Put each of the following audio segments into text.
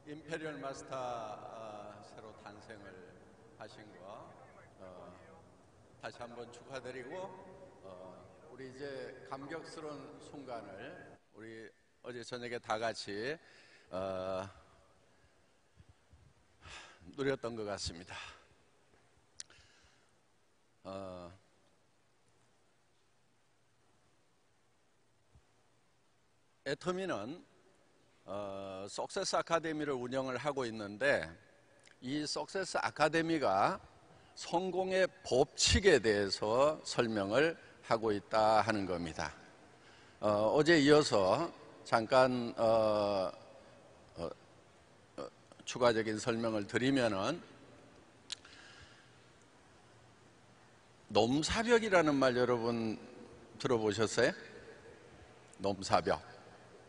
임페리얼 마스터 새로 탄생을 하신 거 다시 한번 축하드리고 우리 이제 감격스러운 순간을 우리 어제 저녁에 다 같이 누렸던 것 같습니다. 애터미는 석세스 아카데미를 운영을 하고 있는데, 이 석세스 아카데미가 성공의 법칙에 대해서 설명을 하고 있다 하는 겁니다. 어제 이어서 잠깐 추가적인 설명을 드리면은, 넘사벽이라는 말 여러분 들어보셨어요? 넘사벽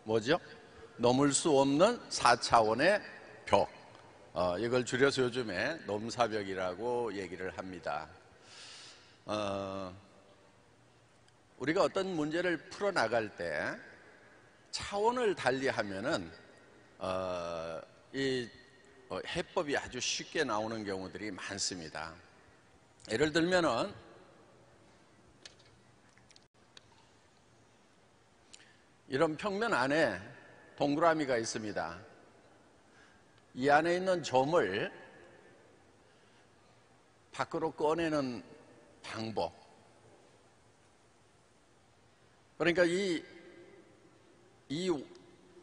뭐죠? 넘을 수 없는 4차원의 벽, 이걸 줄여서 요즘에 넘사벽이라고 얘기를 합니다. 우리가 어떤 문제를 풀어나갈 때 차원을 달리하면은 이 해법이 아주 쉽게 나오는 경우들이 많습니다. 예를 들면은 이런 평면 안에 동그라미가 있습니다. 이 안에 있는 점을 밖으로 꺼내는 방법, 그러니까 이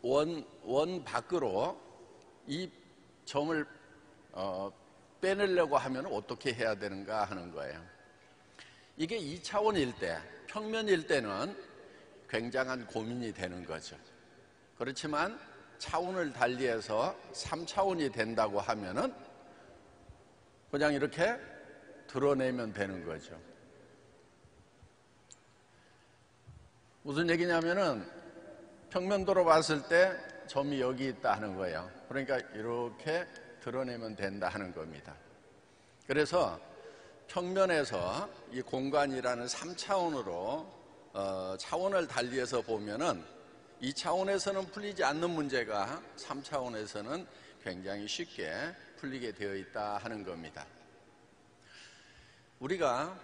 원 밖으로 이 점을 빼내려고 하면 어떻게 해야 되는가 하는 거예요. 이게 2차원일 때, 평면일 때는 굉장한 고민이 되는 거죠. 그렇지만 차원을 달리해서 3차원이 된다고 하면은 그냥 이렇게 드러내면 되는 거죠. 무슨 얘기냐면은 평면도로 봤을 때 점이 여기 있다 하는 거예요. 그러니까 이렇게 드러내면 된다 하는 겁니다. 그래서 평면에서 이 공간이라는 3차원으로 차원을 달리해서 보면은 2차원에서는 풀리지 않는 문제가 3차원에서는 굉장히 쉽게 풀리게 되어 있다 하는 겁니다. 우리가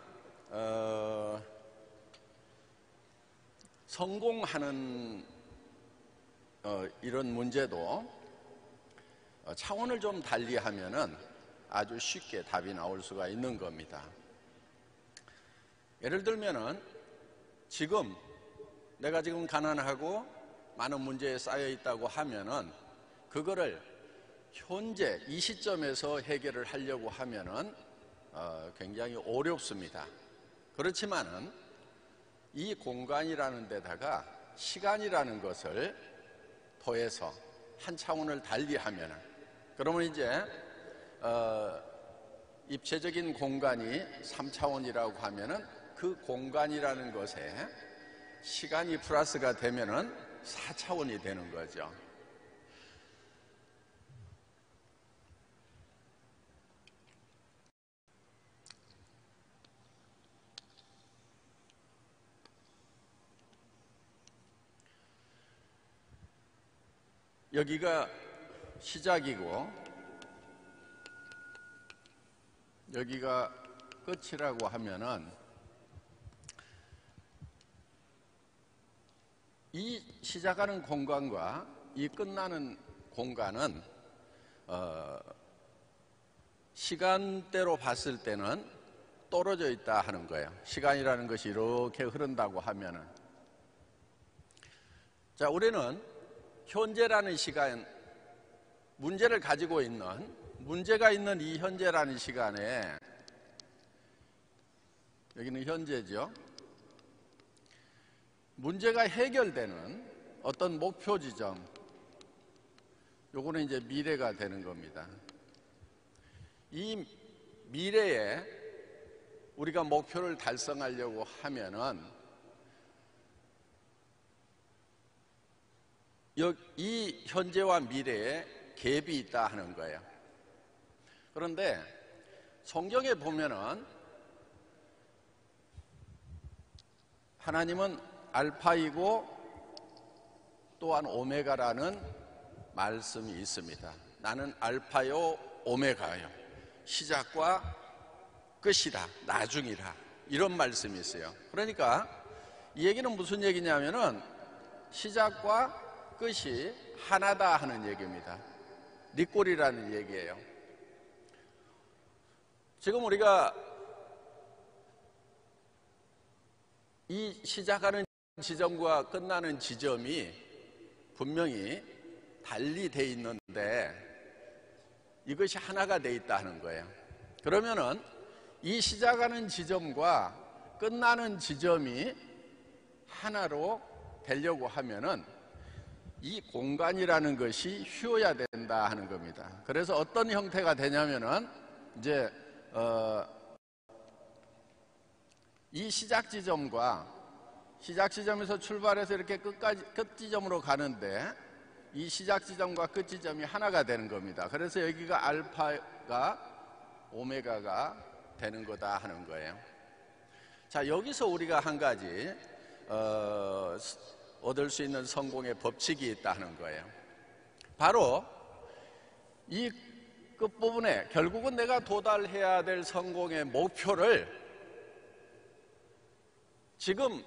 성공하는 이런 문제도 차원을 좀 달리하면은 아주 쉽게 답이 나올 수가 있는 겁니다. 예를 들면은 내가 지금 가난하고 많은 문제에 쌓여 있다고 하면은 그거를 현재 이 시점에서 해결을 하려고 하면은 굉장히 어렵습니다. 그렇지만은 이 공간이라는 데다가 시간이라는 것을 더해서 한 차원을 달리하면은, 그러면 이제 입체적인 공간이 3차원이라고 하면은 그 공간이라는 것에 시간이 플러스가 되면은 4차원이 되는 거죠. 여기가 시작이고 여기가 끝이라고 하면은 이 시작하는 공간과 이 끝나는 공간은 시간대로 봤을 때는 떨어져 있다 하는 거예요. 시간이라는 것이 이렇게 흐른다고 하면은, 자, 우리는 현재라는 시간, 문제를 가지고 있는, 문제가 있는 이 현재라는 시간에, 여기는 현재죠. 문제가 해결되는 어떤 목표 지점, 요거는 이제 미래가 되는 겁니다. 이 미래에 우리가 목표를 달성하려고 하면은 이 현재와 미래에 갭이 있다 하는 거예요. 그런데 성경에 보면은 하나님은 알파이고 또한 오메가라는 말씀이 있습니다. 나는 알파요 오메가요, 시작과 끝이라, 나중이라, 이런 말씀이 있어요. 그러니까 이 얘기는 무슨 얘기냐면은 시작과 끝이 하나다 하는 얘기입니다. 니꼴이라는 얘기예요. 지금 우리가 이 시작하는 지점과 끝나는 지점이 분명히 달리 돼 있는데 이것이 하나가 돼 있다 하는 거예요. 그러면은 이 시작하는 지점과 끝나는 지점이 하나로 되려고 하면은 이 공간이라는 것이 휘어야 된다 하는 겁니다. 그래서 어떤 형태가 되냐면은 이제 이 시작 지점과 시작 지점에서 출발해서 이렇게 끝 지점으로 가는데 이 시작 지점과 끝 지점이 하나가 되는 겁니다. 그래서 여기가 알파가 오메가가 되는 거다 하는 거예요. 자, 여기서 우리가 한 가지 얻을 수 있는 성공의 법칙이 있다는 거예요. 바로 이 끝부분에 결국은 내가 도달해야 될 성공의 목표를 지금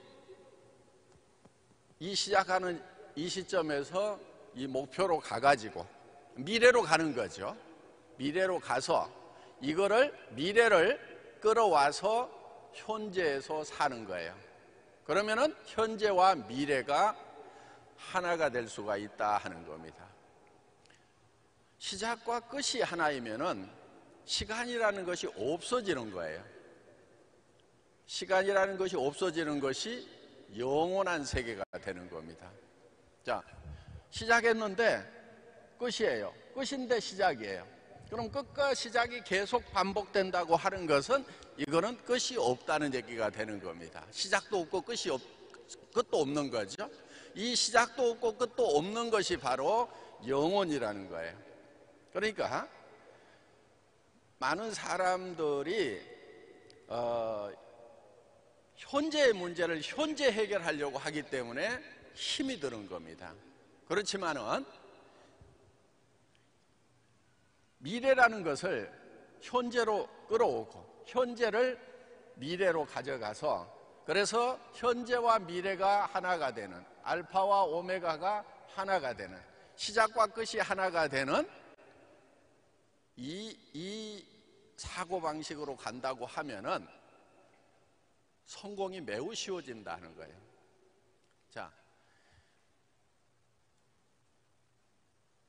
이 시작하는 이 시점에서 이 목표로 가가지고 미래로 가는 거죠. 미래로 가서 이거를 미래를 끌어와서 현재에서 사는 거예요. 그러면은 현재와 미래가 하나가 될 수가 있다 하는 겁니다. 시작과 끝이 하나이면은 시간이라는 것이 없어지는 거예요. 시간이라는 것이 없어지는 것이 영원한 세계가 되는 겁니다. 자, 시작했는데 끝이에요. 끝인데 시작이에요. 그럼 끝과 시작이 계속 반복된다고 하는 것은 이거는 끝이 없다는 얘기가 되는 겁니다. 시작도 없고 끝도 없는 거죠. 이 시작도 없고 끝도 없는 것이 바로 영혼이라는 거예요. 그러니까 많은 사람들이 현재의 문제를 현재 해결하려고 하기 때문에 힘이 드는 겁니다. 그렇지만은 미래라는 것을 현재로 끌어오고 현재를 미래로 가져가서 그래서 현재와 미래가 하나가 되는, 알파와 오메가가 하나가 되는, 시작과 끝이 하나가 되는 이 사고방식으로 간다고 하면은 성공이 매우 쉬워진다는 거예요. 자,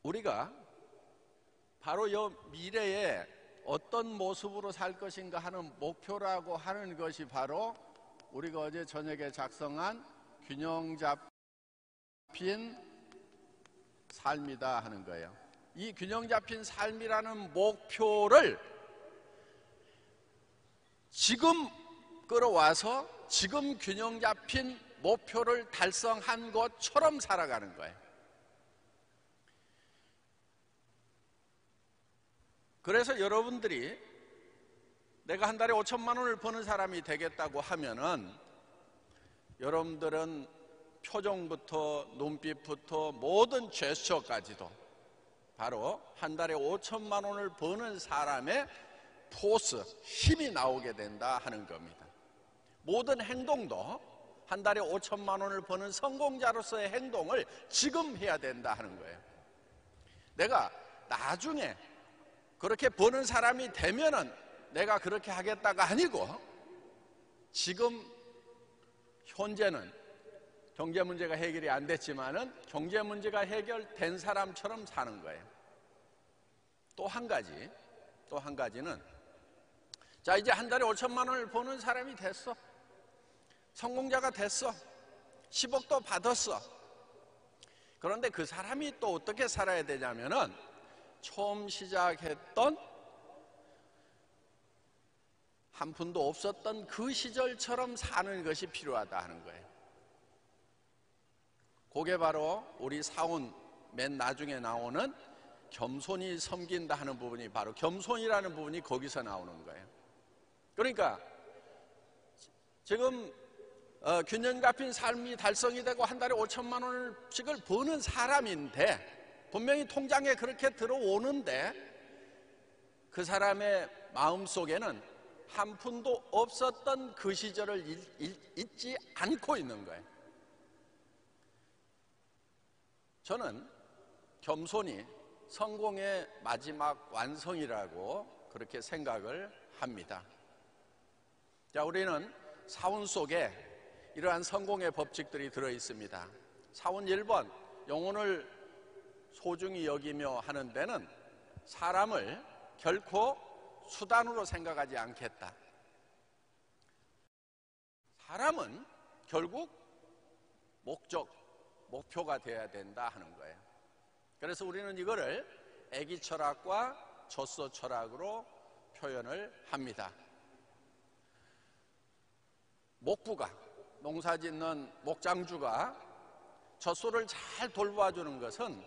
우리가 바로 이 미래에 어떤 모습으로 살 것인가 하는 목표라고 하는 것이 바로 우리가 어제 저녁에 작성한 균형 잡힌 삶이다 하는 거예요. 이 균형 잡힌 삶이라는 목표를 지금 끌어와서 지금 균형 잡힌 목표를 달성한 것처럼 살아가는 거예요. 그래서 여러분들이 내가 한 달에 5천만 원을 버는 사람이 되겠다고 하면은 여러분들은 표정부터 눈빛부터 모든 제스처까지도 바로 한 달에 5천만 원을 버는 사람의 포스, 힘이 나오게 된다 하는 겁니다. 모든 행동도 한 달에 5천만 원을 버는 성공자로서의 행동을 지금 해야 된다 하는 거예요. 내가 나중에 그렇게 버는 사람이 되면은 내가 그렇게 하겠다가 아니고 지금 현재는 경제 문제가 해결이 안 됐지만은 경제 문제가 해결된 사람처럼 사는 거예요. 또 한 가지는 자, 이제 한 달에 5천만 원을 버는 사람이 됐어. 성공자가 됐어. 10억도 받았어. 그런데 그 사람이 또 어떻게 살아야 되냐면은 처음 시작했던 한 푼도 없었던 그 시절처럼 사는 것이 필요하다 하는 거예요. 그게 바로 우리 사원 맨 나중에 나오는 겸손히 섬긴다 하는 부분이 바로 겸손이라는 부분이 거기서 나오는 거예요. 그러니까 지금 균형 잡힌 삶이 달성이 되고 한 달에 5천만 원씩을 버는 사람인데, 분명히 통장에 그렇게 들어오는데 그 사람의 마음속에는 한 푼도 없었던 그 시절을 잊지 않고 있는 거예요. 저는 겸손이 성공의 마지막 완성이라고 그렇게 생각을 합니다. 자, 우리는 사원 속에 이러한 성공의 법칙들이 들어 있습니다. 사원 1번, 영혼을 소중히 여기며 하는 데는 사람을 결코 수단으로 생각하지 않겠다. 사람은 결국 목표가 되어야 된다 하는 거예요. 그래서 우리는 이거를 애기 철학과 젖소 철학으로 표현을 합니다. 목부가, 농사 짓는 목장주가 젖소를 잘 돌봐주는 것은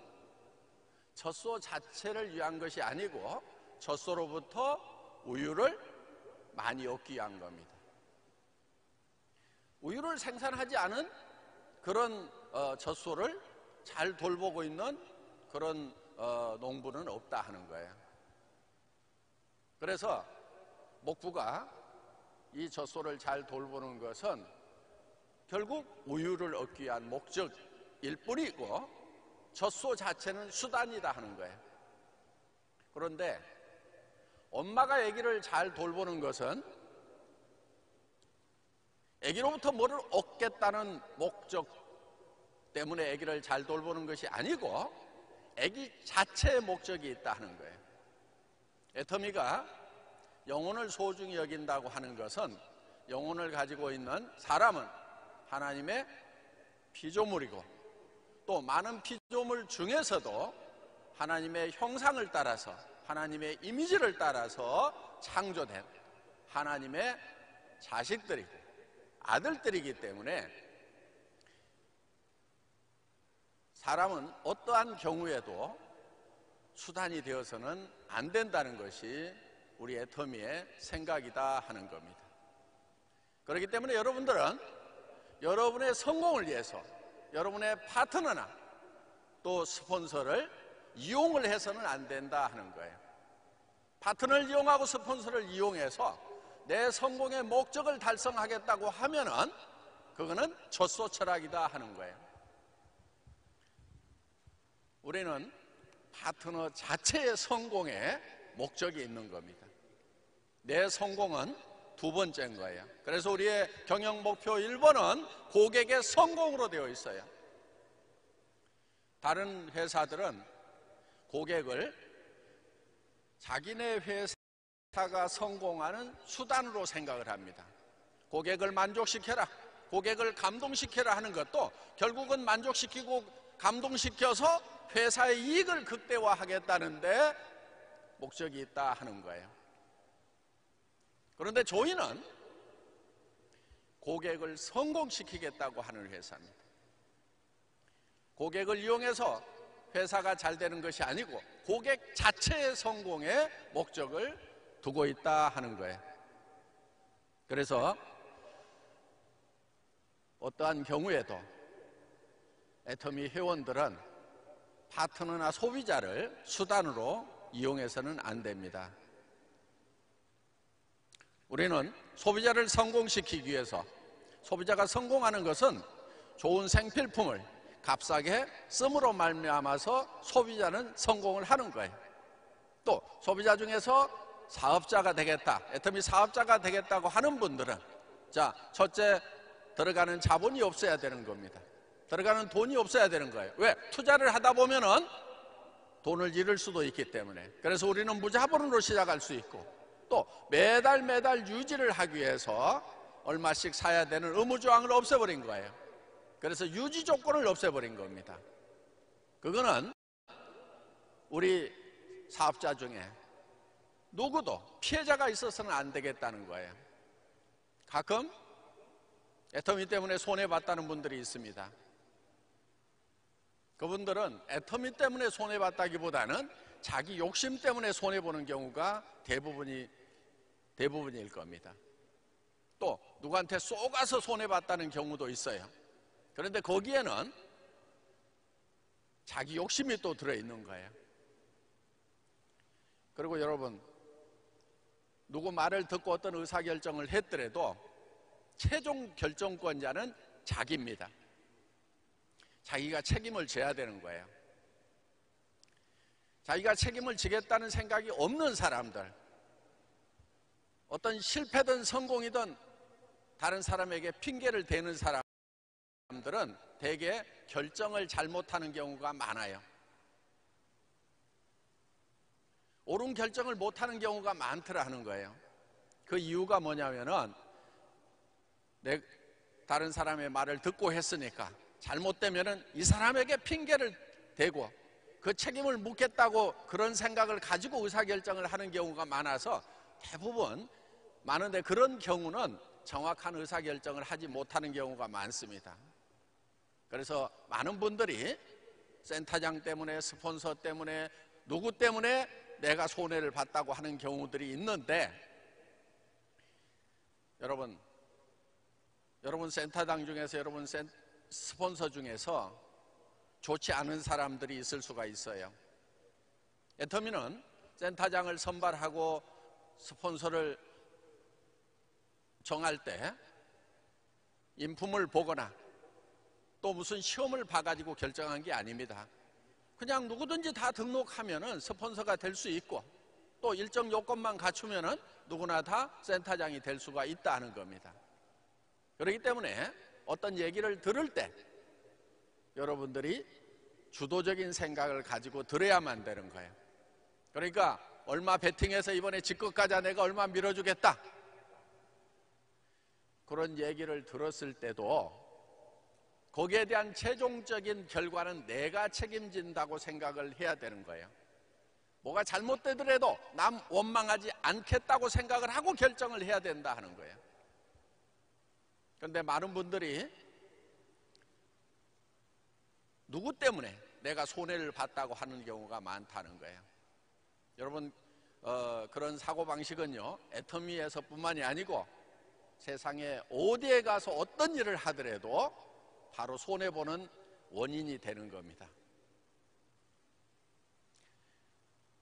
젖소 자체를 위한 것이 아니고 젖소로부터 우유를 많이 얻기 위한 겁니다. 우유를 생산하지 않은 그런 젖소를 잘 돌보고 있는 그런 농부는 없다 하는 거예요. 그래서 목부가 이 젖소를 잘 돌보는 것은 결국 우유를 얻기 위한 목적일 뿐이고 젖소 자체는 수단이다 하는 거예요. 그런데 엄마가 아기를 잘 돌보는 것은 아기로부터 뭐를 얻겠다는 목적 때문에 아기를 잘 돌보는 것이 아니고 아기 자체의 목적이 있다 하는 거예요. 애터미가 영혼을 소중히 여긴다고 하는 것은 영혼을 가지고 있는 사람은 하나님의 피조물이고 또 많은 피조물 중에서도 하나님의 형상을 따라서 하나님의 이미지를 따라서 창조된 하나님의 자식들이고 아들들이기 때문에 사람은 어떠한 경우에도 수단이 되어서는 안 된다는 것이 우리 애터미의 생각이다 하는 겁니다. 그렇기 때문에 여러분들은 여러분의 성공을 위해서 여러분의 파트너나 또 스폰서를 이용을 해서는 안 된다 하는 거예요. 파트너를 이용하고 스폰서를 이용해서 내 성공의 목적을 달성하겠다고 하면은 그거는 젖소 철학이다 하는 거예요. 우리는 파트너 자체의 성공에 목적이 있는 겁니다. 내 성공은 두 번째인 거예요. 그래서 우리의 경영 목표 1번은 고객의 성공으로 되어 있어요. 다른 회사들은 고객을 자기네 회사가 성공하는 수단으로 생각을 합니다. 고객을 만족시켜라, 고객을 감동시켜라 하는 것도 결국은 만족시키고 감동시켜서 회사의 이익을 극대화하겠다는데 목적이 있다 하는 거예요. 그런데 저희는 고객을 성공시키겠다고 하는 회사입니다. 고객을 이용해서 회사가 잘 되는 것이 아니고 고객 자체의 성공에 목적을 두고 있다 하는 거예요. 그래서 어떠한 경우에도 애터미 회원들은 파트너나 소비자를 수단으로 이용해서는 안 됩니다. 우리는 소비자를 성공시키기 위해서, 소비자가 성공하는 것은 좋은 생필품을 값싸게 씀으로 말미암아서 소비자는 성공을 하는 거예요. 또 소비자 중에서 사업자가 되겠다, 애터미 사업자가 되겠다고 하는 분들은 자, 첫째, 들어가는 자본이 없어야 되는 겁니다. 들어가는 돈이 없어야 되는 거예요. 왜? 투자를 하다 보면은 돈을 잃을 수도 있기 때문에. 그래서 우리는 무자본으로 시작할 수 있고 또 매달 유지를 하기 위해서 얼마씩 사야 되는 의무조항을 없애버린 거예요. 그래서 유지 조건을 없애버린 겁니다. 그거는 우리 사업자 중에 누구도 피해자가 있어서는 안 되겠다는 거예요. 가끔 애터미 때문에 손해봤다는 분들이 있습니다. 그분들은 애터미 때문에 손해봤다기보다는 자기 욕심 때문에 손해보는 경우가 대부분일 겁니다. 또 누구한테 쏘가서 손해봤다는 경우도 있어요. 그런데 거기에는 자기 욕심이 또 들어있는 거예요. 그리고 여러분, 누구 말을 듣고 어떤 의사결정을 했더라도 최종 결정권자는 자기입니다. 자기가 책임을 져야 되는 거예요. 자기가 책임을 지겠다는 생각이 없는 사람들, 어떤 실패든 성공이든 다른 사람에게 핑계를 대는 사람들은 대개 결정을 잘못하는 경우가 많아요. 옳은 결정을 못하는 경우가 많더라는 거예요. 그 이유가 뭐냐면은 다른 사람의 말을 듣고 했으니까 잘못되면은 이 사람에게 핑계를 대고 그 책임을 묻겠다고 그런 생각을 가지고 의사결정을 하는 경우가 많아서 대부분 많은데, 그런 경우는 정확한 의사결정을 하지 못하는 경우가 많습니다. 그래서 많은 분들이 센터장 때문에, 스폰서 때문에, 누구 때문에 내가 손해를 봤다고 하는 경우들이 있는데, 여러분 센터장 중에서, 여러분 스폰서 중에서 좋지 않은 사람들이 있을 수가 있어요. 애터미는 센터장을 선발하고 스폰서를 정할 때 인품을 보거나 또 무슨 시험을 봐가지고 결정한 게 아닙니다. 그냥 누구든지 다 등록하면은 스폰서가 될 수 있고, 또 일정 요건만 갖추면은 누구나 다 센터장이 될 수가 있다는 겁니다. 그렇기 때문에 어떤 얘기를 들을 때 여러분들이 주도적인 생각을 가지고 들어야만 되는 거예요. 그러니까 얼마 베팅해서 이번에 직급 가자, 내가 얼마 밀어주겠다, 그런 얘기를 들었을 때도 거기에 대한 최종적인 결과는 내가 책임진다고 생각을 해야 되는 거예요. 뭐가 잘못되더라도 남 원망하지 않겠다고 생각을 하고 결정을 해야 된다 하는 거예요. 그런데 많은 분들이 누구 때문에 내가 손해를 봤다고 하는 경우가 많다는 거예요. 여러분, 그런 사고방식은요, 애터미에서 뿐만이 아니고 세상에 어디에 가서 어떤 일을 하더라도 바로 손해보는 원인이 되는 겁니다.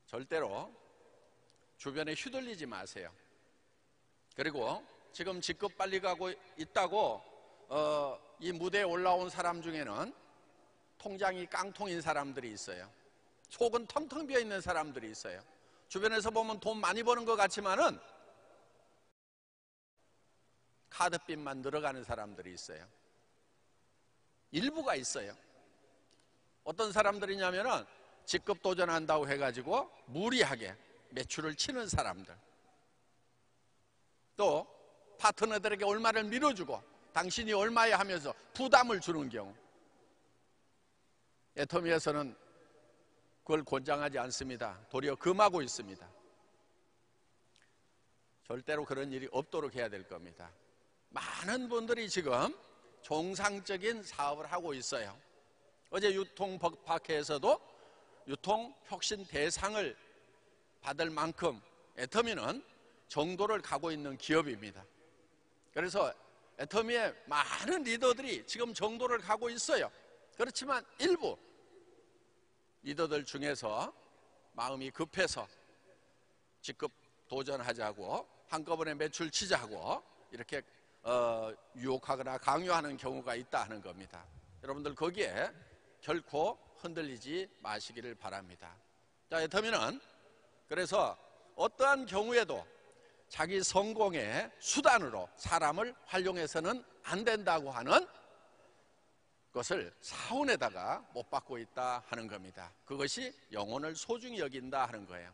절대로 주변에 휘둘리지 마세요. 그리고 지금 직급 빨리 가고 있다고 이 무대에 올라온 사람 중에는 통장이 깡통인 사람들이 있어요. 속은 텅텅 비어있는 사람들이 있어요. 주변에서 보면 돈 많이 버는 것 같지만은 카드빚만 늘어가는 사람들이 있어요. 일부가 있어요. 어떤 사람들이냐면은 직급 도전한다고 해가지고 무리하게 매출을 치는 사람들, 또 파트너들에게 얼마를 밀어주고 당신이 얼마에 하면서 부담을 주는 경우, 애터미에서는 그걸 권장하지 않습니다. 도리어 금하고 있습니다. 절대로 그런 일이 없도록 해야 될 겁니다. 많은 분들이 지금 정상적인 사업을 하고 있어요. 어제 유통박회에서도 유통혁신 대상을 받을 만큼 애터미는 정도를 가고 있는 기업입니다. 그래서 애터미의 많은 리더들이 지금 정도를 가고 있어요. 그렇지만 일부 리더들 중에서 마음이 급해서 직급 도전하자고 한꺼번에 매출 치자고 이렇게 유혹하거나 강요하는 경우가 있다 하는 겁니다. 여러분들 거기에 결코 흔들리지 마시기를 바랍니다. 자, 애터미는 그래서 어떠한 경우에도 자기 성공의 수단으로 사람을 활용해서는 안 된다고 하는 것을 사원에다가 못 받고 있다 하는 겁니다. 그것이 영혼을 소중히 여긴다 하는 거예요.